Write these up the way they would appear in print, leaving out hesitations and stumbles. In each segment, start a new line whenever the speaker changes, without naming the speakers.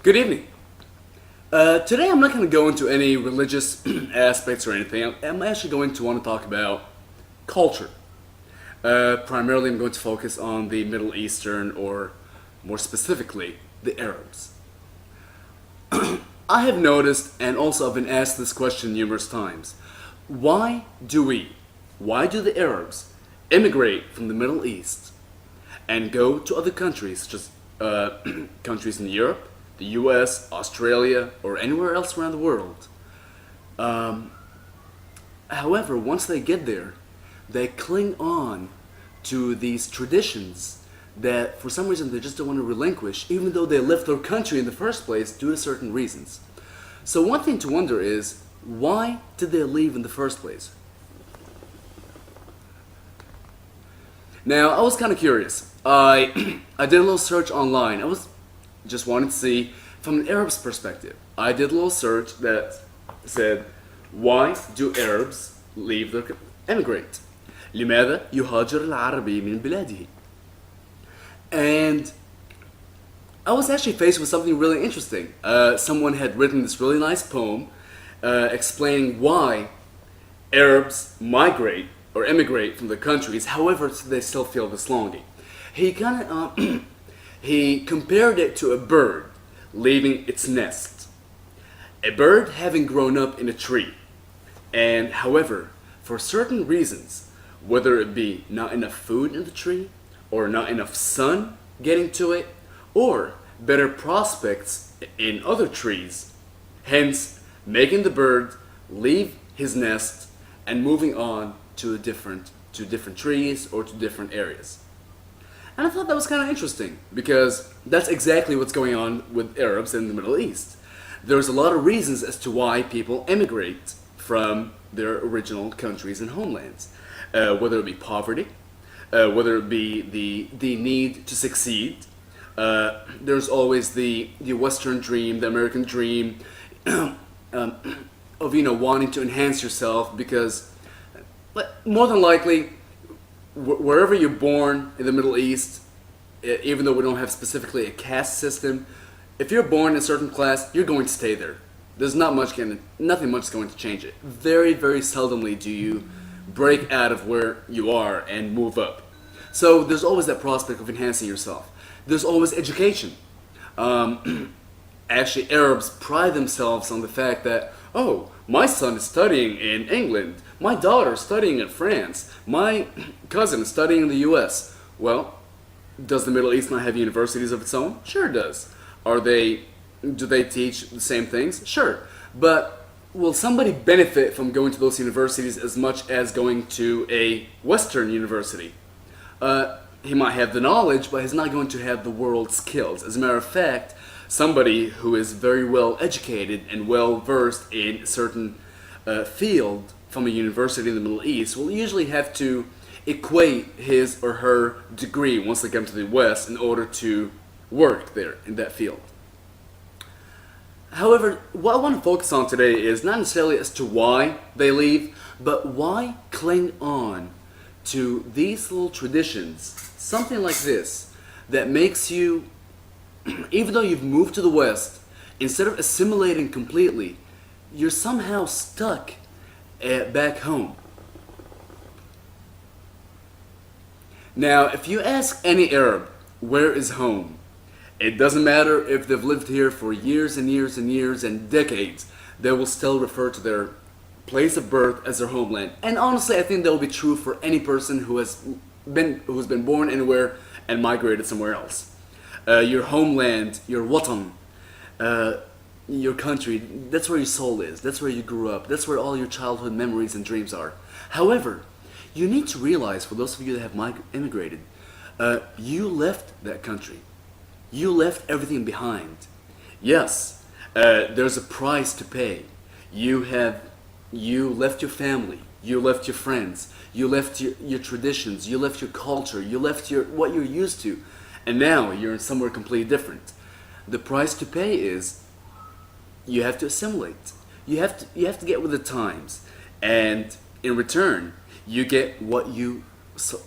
Good evening. Today I'm not going to go into any religious aspects or anything. I'm actually going to want to talk about culture. Primarily, I'm going to focus on the Middle Eastern, or more specifically, the Arabs. I have noticed, and also I've been asked this question numerous times. Why why do the Arabs immigrate from the Middle East and go to other countries, such as countries in Europe, the US, Australia, or anywhere else around the world? However, once they get there, they cling on to these traditions that for some reason they just don't want to relinquish, even though they left their country in the first place due to certain reasons. So one thing to wonder is, why did they leave in the first place? Now, I was kind of curious. I did a little search online. I was just wanted to see from an Arab's perspective. I did a little search that said, why do Arabs leave their emigrate? لماذا يهاجر العربي من بلاده? And I was actually faced with something really interesting. Someone had written this really nice poem explaining why Arabs migrate or emigrate from their countries, however they still feel this longing. He kind of he compared it to a bird leaving its nest. A bird having grown up in a tree, and however, for certain reasons, whether it be not enough food in the tree, or not enough sun getting to it, or better prospects in other trees, hence making the bird leave his nest and moving on to different trees or to different areas. And I thought that was kind of interesting because that's exactly what's going on with Arabs in the Middle East. There's a lot of reasons as to why people emigrate from their original countries and homelands, whether it be poverty, whether it be the need to succeed. There's always the Western dream, the American dream, of wanting to enhance yourself, because more than likely, wherever you're born in the Middle East, even though we don't have specifically a caste system, if you're born in a certain class, you're going to stay there. There's nothing much is going to change it. Very, very seldomly do you break out of where you are and move up. So there's always that prospect of enhancing yourself. There's always education. Actually, Arabs pride themselves on the fact that, oh, my son is studying in England, my daughter is studying in France, my cousin is studying in the US. Well, does the Middle East not have universities of its own? Sure it does. Do they teach the same things? Sure. But will somebody benefit from going to those universities as much as going to a Western university? He might have the knowledge, but he's not going to have the world skills. As a matter of fact, somebody who is very well educated and well versed in a certain field from a university in the Middle East will usually have to equate his or her degree once they come to the West in order to work there in that field. However, what I want to focus on today is not necessarily as to why they leave, but why cling on to these little traditions, something like this, that makes you, even though you've moved to the West, instead of assimilating completely, you're somehow stuck back home. Now, if you ask any Arab, where is home? It doesn't matter if they've lived here for years and years and years and decades, they will still refer to their place of birth as their homeland. And honestly, I think that will be true for any person who's been born anywhere and migrated somewhere else. Your homeland, your watan, your country, that's where your soul is, that's where you grew up, that's where all your childhood memories and dreams are. However, you need to realize, for those of you that have immigrated, you left that country. You left everything behind. Yes, there's a price to pay. You left your family, you left your friends, you left your traditions, you left your culture, you left what you're used to, and now you're in somewhere completely different. The price to pay is you have to assimilate. You have to get with the times, and in return, you get what you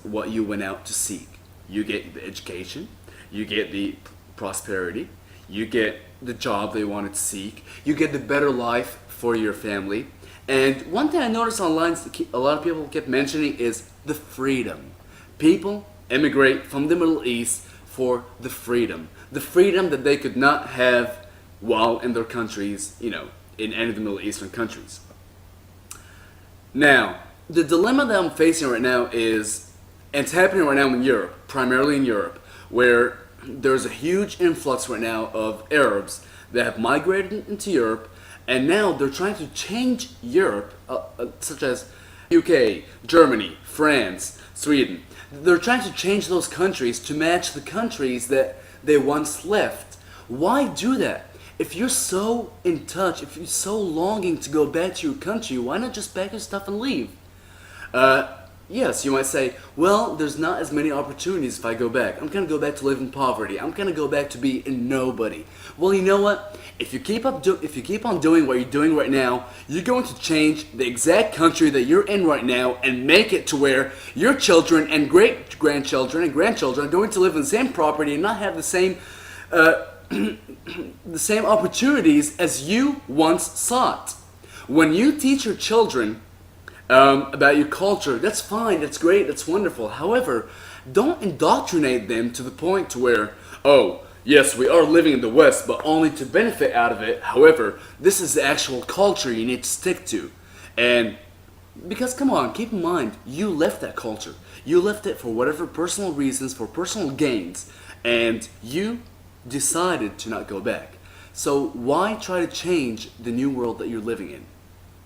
went out to seek. You get the education, you get the prosperity, you get the job they wanted to seek, you get the better life for your family. And one thing I noticed online, a lot of people kept mentioning is the freedom. People immigrate from the Middle East for the freedom. The freedom that they could not have while in their countries, in any of the Middle Eastern countries. Now, the dilemma that I'm facing right now is, and it's happening right now in Europe, primarily in Europe, where there's a huge influx right now of Arabs that have migrated into Europe, and now they're trying to change Europe, such as UK, Germany, France, Sweden. They're trying to change those countries to match the countries that they once left. Why do that? If you're so in touch, if you're so longing to go back to your country, why not just pack your stuff and leave? Yes, you might say, well, there's not as many opportunities if I go back. I'm gonna go back to live in poverty. I'm gonna go back to be a nobody. Well, you know what? If you keep on doing what you're doing right now, you're going to change the exact country that you're in right now and make it to where your children and great-grandchildren and grandchildren are going to live in the same property and not have the same the same opportunities as you once sought. When you teach your children about your culture, that's fine, that's great, that's wonderful. However, don't indoctrinate them to the point to where, oh, yes, we are living in the West, but only to benefit out of it. However, this is the actual culture you need to stick to. And because, come on, keep in mind, you left that culture. You left it for whatever personal reasons, for personal gains, and you decided to not go back. So why try to change the new world that you're living in?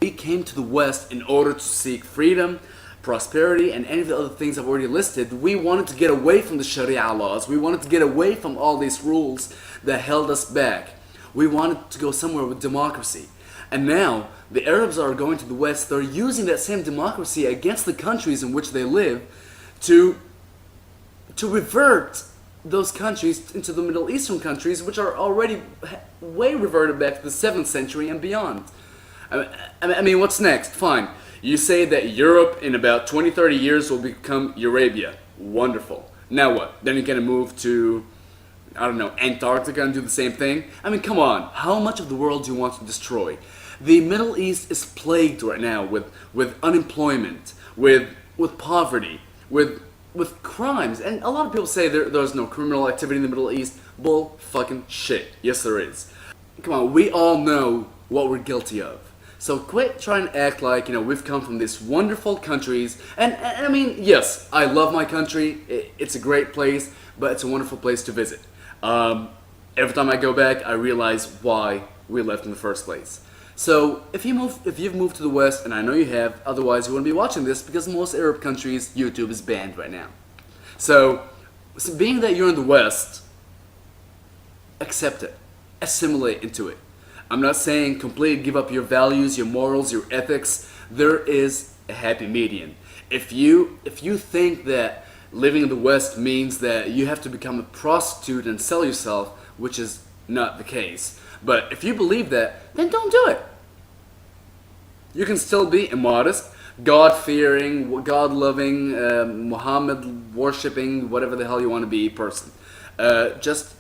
We came to the West in order to seek freedom, prosperity, and any of the other things I've already listed. We wanted to get away from the Sharia laws. We wanted to get away from all these rules that held us back. We wanted to go somewhere with democracy. And now, the Arabs are going to the West. They're using that same democracy against the countries in which they live to revert those countries into the Middle Eastern countries, which are already way reverted back to the 7th century and beyond. I mean, what's next? Fine. You say that Europe in about 20, 30 years will become Eurabia. Wonderful. Now what? Then you're going to move to, I don't know, Antarctica and do the same thing? I mean, come on. How much of the world do you want to destroy? The Middle East is plagued right now with unemployment, with poverty, with crimes. And a lot of people say there's no criminal activity in the Middle East. Bull fucking shit. Yes, there is. Come on, we all know what we're guilty of. So quit trying to act like, we've come from these wonderful countries. And I mean, yes, I love my country. It's a great place, but it's a wonderful place to visit. Every time I go back, I realize why we left in the first place. So if you've moved to the West, and I know you have, otherwise you wouldn't be watching this because most Arab countries, YouTube is banned right now. So being that you're in the West, accept it. Assimilate into it. I'm not saying completely give up your values, your morals, your ethics. There is a happy median. If you think that living in the West means that you have to become a prostitute and sell yourself, which is not the case. But if you believe that, then don't do it. You can still be a modest, God-fearing, God-loving, Muhammad-worshipping, whatever the hell you want to be person. Just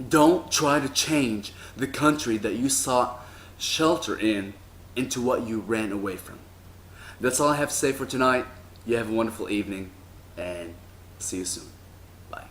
don't try to change the country that you sought shelter in into what you ran away from. That's all I have to say for tonight. You have a wonderful evening, and see you soon. Bye.